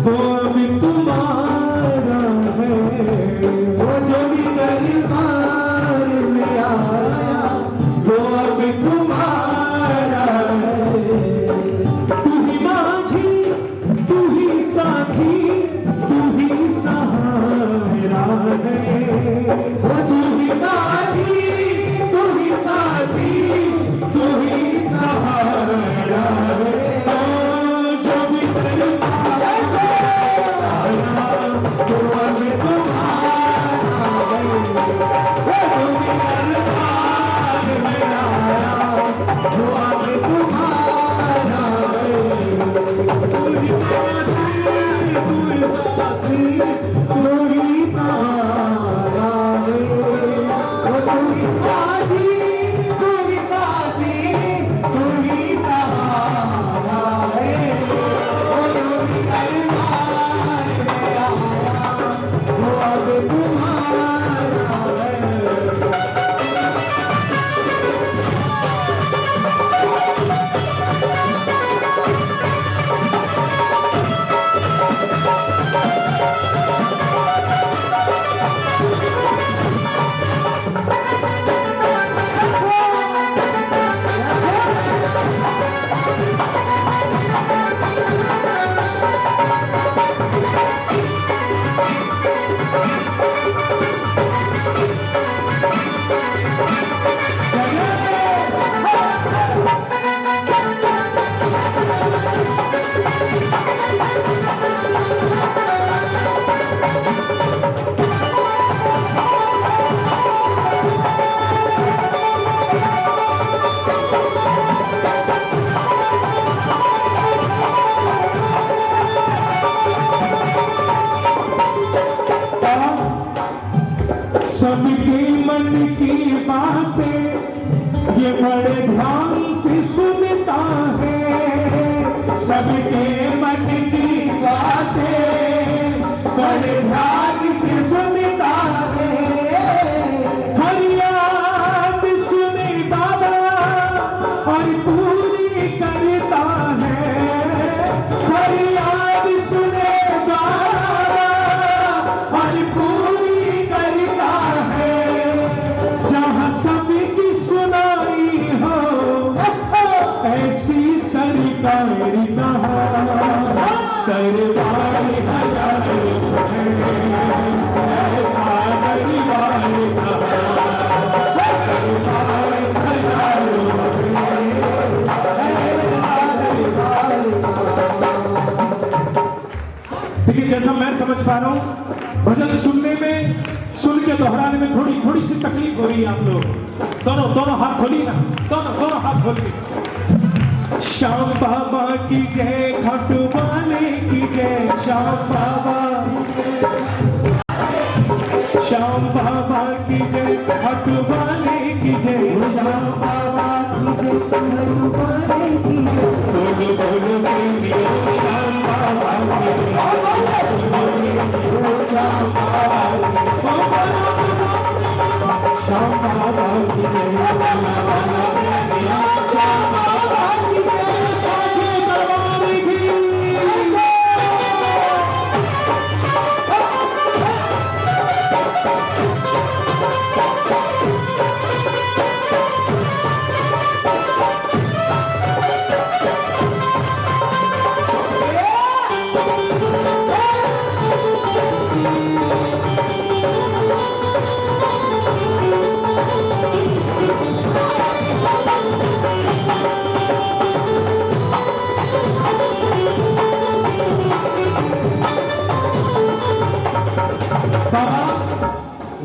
वो अब तुम्हारा है, वो जो भी दरबार में आया वो अब तुम्हारा है। सबके मन की बातें ये बड़े ध्यान से सुनता है, सबके मन की बातें बड़े ध्यान से सुनता है। फरियाद सुने बाबा और पूरी करता है, फरियाद सुने बाबा और पूरी करता है। जहाँ सबकी सुनाई हो ऐसी सरकार कहा, दरबार हजारों है ऐसा दरबार कहा, दरबार हजारों है ऐसा दरबार कहा। देखिए जैसा मैं समझ पा रहा हूँ, भजन सुनने में, सुन के दोहराने में थोड़ी सी तकलीफ हो रही है आप लोग। दोनों हाथ खोलिए ना, दोनों हाथ खोलिए। श्याम बाबा की जय, खाटू वाले की जय, श्याम बाबा की जय, खाटू वाले की जय, श्याम बाबा की जय, खाटू वाले की जय। बोलो बोलो बोलो श्याम बाबा की जय, श्याम बाबा श्याम बाबा की जय, श्याम बाबा की जय, साचे दरबार की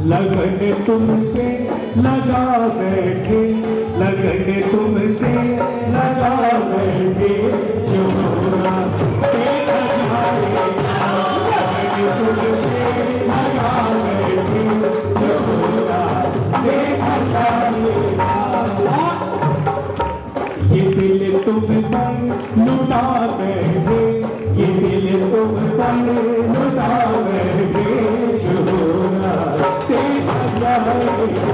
लगन तुमसे लगा बैठे, लगन तुमसे लगा बैठे, जो होना देखा जाएगा। लगन तुमसे लगा बैठे, जो होना देखा जाएगा। ये दिल तुम पर लुटा बैठे, ये दिल तुम पर लुटा बैठे, जो होना देखा जाएगा।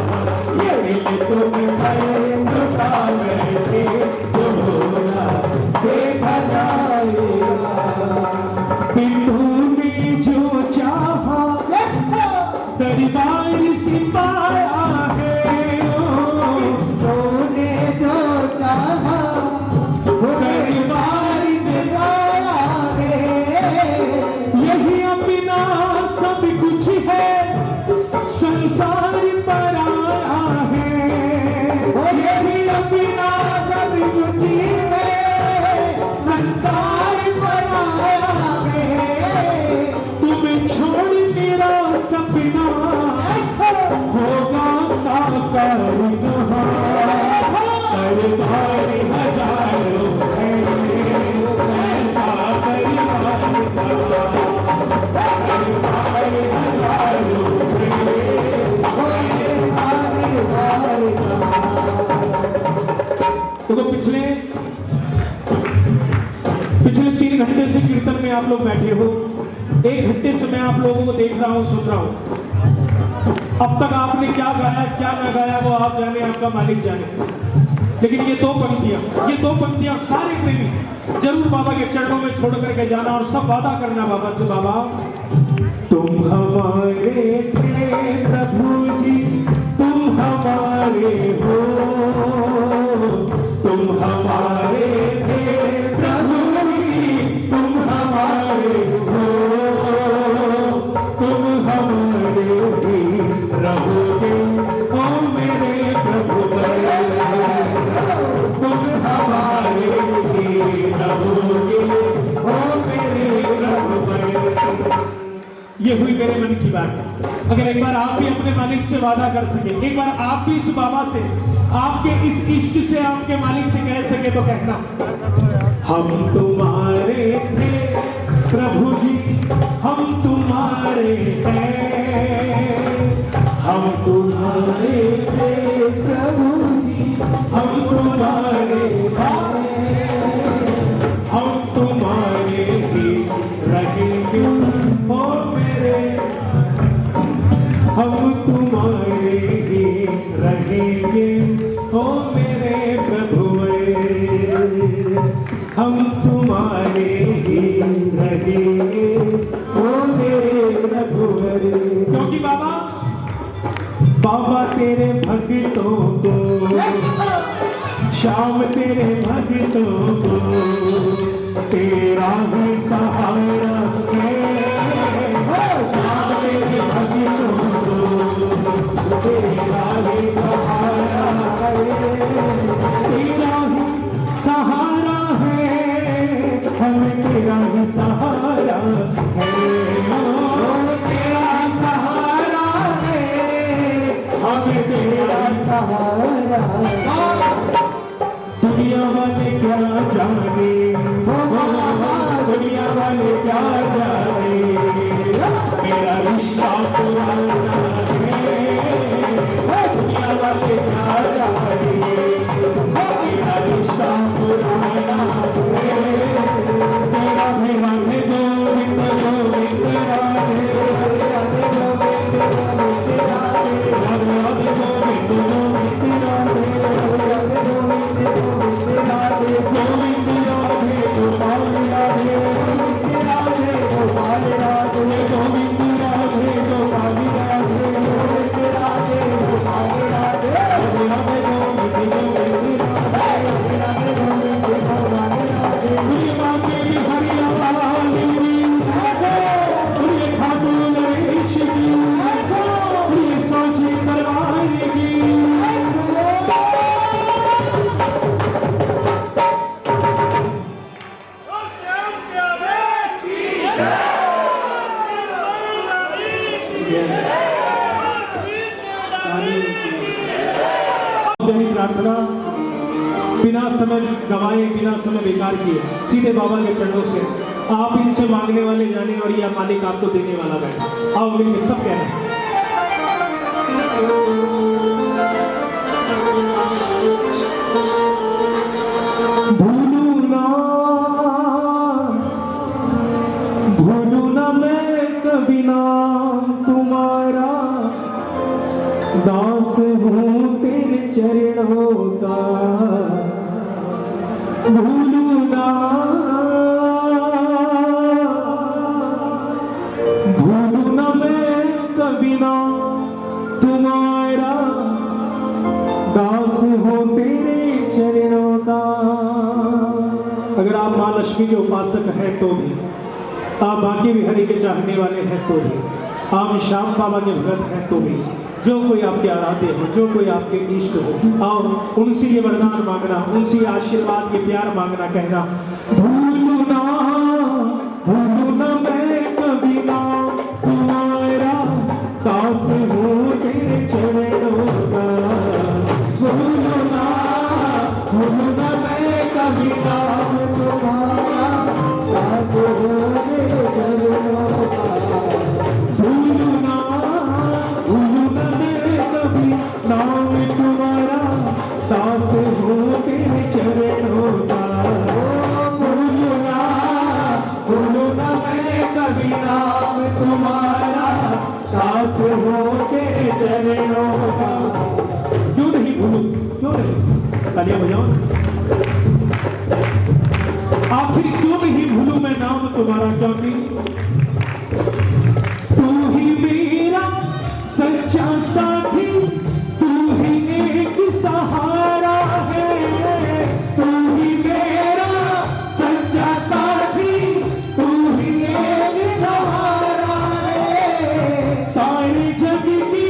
ये दिल तुम पर लुटा बैठे, जो होना देखा जाएगा। पिंडू ने जो चाहा दरबार से पाया है, पिंडू ने जो चाहा दरबार से पाया है। यही अपना सब कुछ है, संसार पर आया है। यही अपना सब कुछ है, संसार पर आया है। तुम्हें छोड़ मेरा सपना होगा साकार कहाँ, दरबार हजारों है ऐसा दरबार कहाँ, दरबार हजारों तो पिछले 3 घंटे से कीर्तन में आप लोग बैठे हो। 1 घंटे से मैं आप लोगों को देख रहा हूँ, सुन रहा हूँ। अब तक आपने क्या गाया क्या ना गाया वो आप जाने, आपका मालिक जाने। लेकिन ये दो पंक्तियां सारे प्रेमी जरूर बाबा के चरणों में छोड़ करके जाना और सब वादा करना बाबा से, बाबा तुम हमारे थे प्रभु जी, तुम हमारे हो, तुम हमारे थे प्रभु जी, तुम हमारे हो, तुम हमारे ही रहोगे ओ मेरे प्रभु, तुम हमारे ही रहोगे ओ मेरे प्रभु। ये हुई मेरे मन की बात। अगर एक बार आप भी अपने मालिक से वादा कर सके, एक बार आप भी इस बाबा से, आपके इस इष्ट से, आपके मालिक से कह सके तो कहना, हम तुम्हारे थे प्रभु जी, हम तुम्हारे हैं, हम तुम्हारे थे प्रभु जी हम तुम्हारे हम तुम्हारे ही रहेंगे ओ मेरे हम तुम्हारे ही रहेंगे ओ मेरे प्रभुए हम तुम्हारे ही रहेंगे ओ मेरे प्रभुए क्योंकि बाबा बाबा तेरे भक्तों को श्याम तेरे भक्तों को तेरा ही सहारा है श्याम तेरे भक्तों को तेरा ही सहारा है तेरा ही सहारा है हमें तेरा ही सहारा है तेरा सहारा है हमें तेरा सहारा दुनिया वाले क्या जाने दुनिया वाले क्या जाने मेरा रिश्ता पुराना है दुनिया वाले क्या जाने मेरा रिश्ता पुराना है तेरा मेरा है गोविंद गोविंद राधे राधे राधे गोविंद गोविंद राधे राधे राधे गोविंद गोविंद राधे राधे गोविंद गोविंद राधे गोविंद राधे गोपाल राधे गोविंद राधे गोपाल राधे गोविंद राधे गोपाल राधे गोविंद राधे गोपाल राधे राधे राधे गोविंद गोविंद राधे राधे गोविंद गोपाल राधे हरि माते हरि वाली हरि खातून नरेश की हरि सोची दरबार की मेरी प्रार्थना बिना समय गवाए बिना समय बेकार किए सीधे बाबा के चरणों से आप इनसे मांगने वाले जाने और यह मालिक आपको देने वाला बैठा आओ मिलके सब कहना भूलू ना मैं कभी नाम तुम्हारा दास हूँ तेरे चरणों का भूलू ना मैं कभी ना तुम्हारा दास हूँ तेरे चरणों का। अगर आप माँ लक्ष्मी के उपासक हैं तो भी आप बाकी भी हरि के चाहने वाले हैं तो भी आप श्याम बाबा के भगत हैं तो भी जो कोई आपके आराध्य हो जो कोई आपके इष्ट हो आओ उनसे ये वरदान मांगना उनसे ये आशीर्वाद ये प्यार मांगना कहना भूलू ना मैं कभी ना तुम्हारा दास हूँ तेरे चरणों का भूलू ना मैं कभी ना तुम्हारा दास हूँ तेरे चरणों का भूलू ना मैं कभी नाम तुम्हारा दास हूँ तेरे चरणों का भूलू ना मैं कभी नाम तुम्हारा दास हूँ तेरे चरणों का। क्यों नहीं भूलू क्यों नहीं तालियां बजाओ आखिर क्यों नहीं भूलू मैं नाम तुम्हारा क्योंकि तू ही मेरा सच्चा साथी तू ही एक सहारा है तू ही मेरा सच्चा साथी तू ही एक सहारा है सारे जग की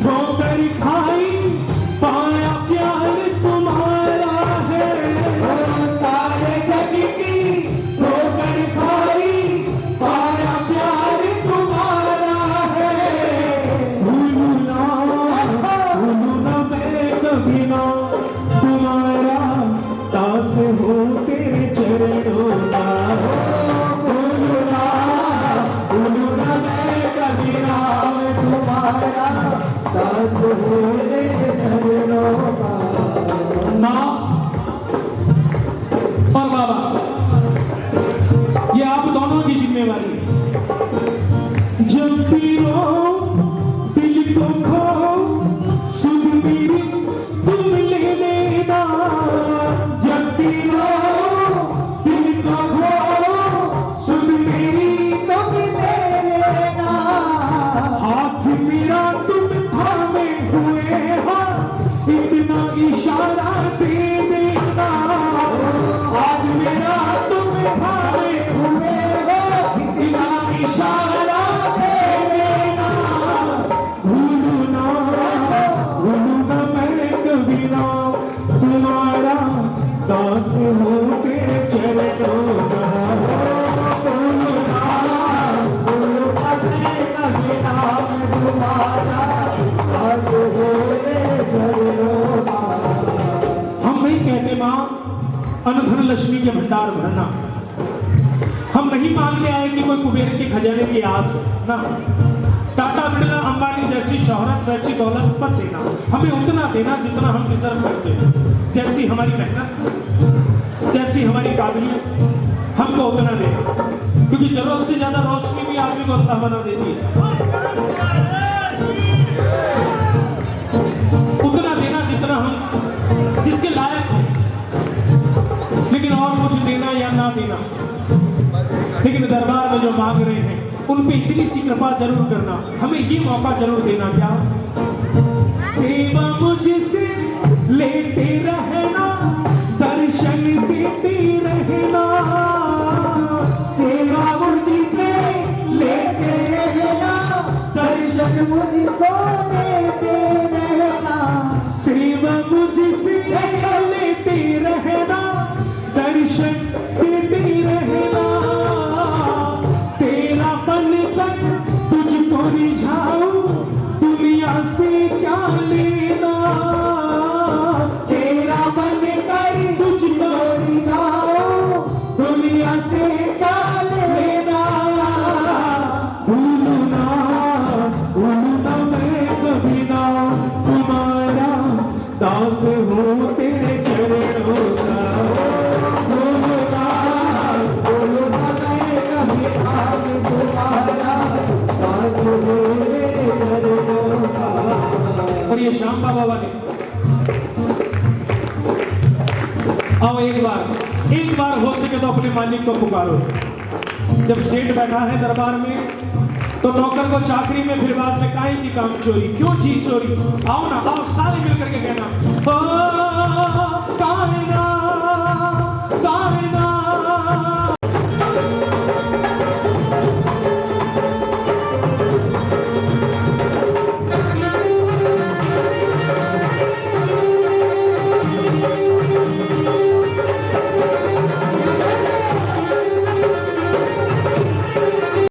ठोकर खाई पाया प्यार तुम्हारा है सारे जग की ठोकर खाई पाया प्यार तुम्हारा है भूलू ना मैं कभी ना हो तेरे चरणों का। माँ और बाबा, ये आप दोनों की जिम्मेवारी है। जब भी रो दिल को खो सुन मेरी तुम ले लेना। जब भी रो दिल को खो सुन मेरी तुम ले लेना। हाथ मेरा तुम थामे हुए हो, इतना इशारा दे देना। हाथ मेरा तुम थामे हुए हो, इतना इशारा दे देना। भूलू ना मैं कभी ना तुम्हारा दास हो तेरे चरणों का। भूलू ना बोलो मैं कभी नाम तुम्हारा दास हो तेरे चरणों का। हम नहीं कहते माँ अनधन लक्ष्मी के भंडार भरना। हम नहीं मांगने आए कि कोई कुबेर के खजाने की आस ना। टाटा बिरला अंबानी जैसी शोहरत वैसी दौलत मत देना। हमें उतना देना जितना हम डिजर्व करते हैं। जैसी हमारी मेहनत, जैसी हमारी काबिलियत, हमको उतना देना। क्योंकि जरूरत से ज्यादा रोशनी भी आदमी को अंधा बना देती है। उतना देना जितना हम जिसके लायक हो। लेकिन और कुछ देना या ना देना, लेकिन दरबार में जो मांग रहे हैं उन पे इतनी सी कृपा जरूर करना। हमें ये मौका जरूर देना। क्या सेवा मुझसे लेते रहना, दर्शन देते रहना। सेवा मुझसे लेते रहना, दर्शन मुझको देते रहना। सेवा मुझसे लेते रहना, दर्शन देते रहना। तेरा बनकर तुझको रिझाऊं, दुनिया से क्या लेना। तेरा बनकर तुझको रिझाऊं, दुनिया से क्या लेना। भूलू ना मैं कभी ना तुम्हारा दास हो तेरे चरणों का। भूलू ना बोलो ना मैं कभी नाम तुम्हारा दास हो तेरे चरणों का। और ये श्याम बाबा वाले आओ एक बार हो सके तो अपने मालिक को पुकारो। जब सेठ बैठा है दरबार में तो नौकर को चाकरी में, फिर बाद में काहे की काम चोरी, क्यों चीज चोरी। आओ ना, आओ सारे मिलकर के कहना, ओ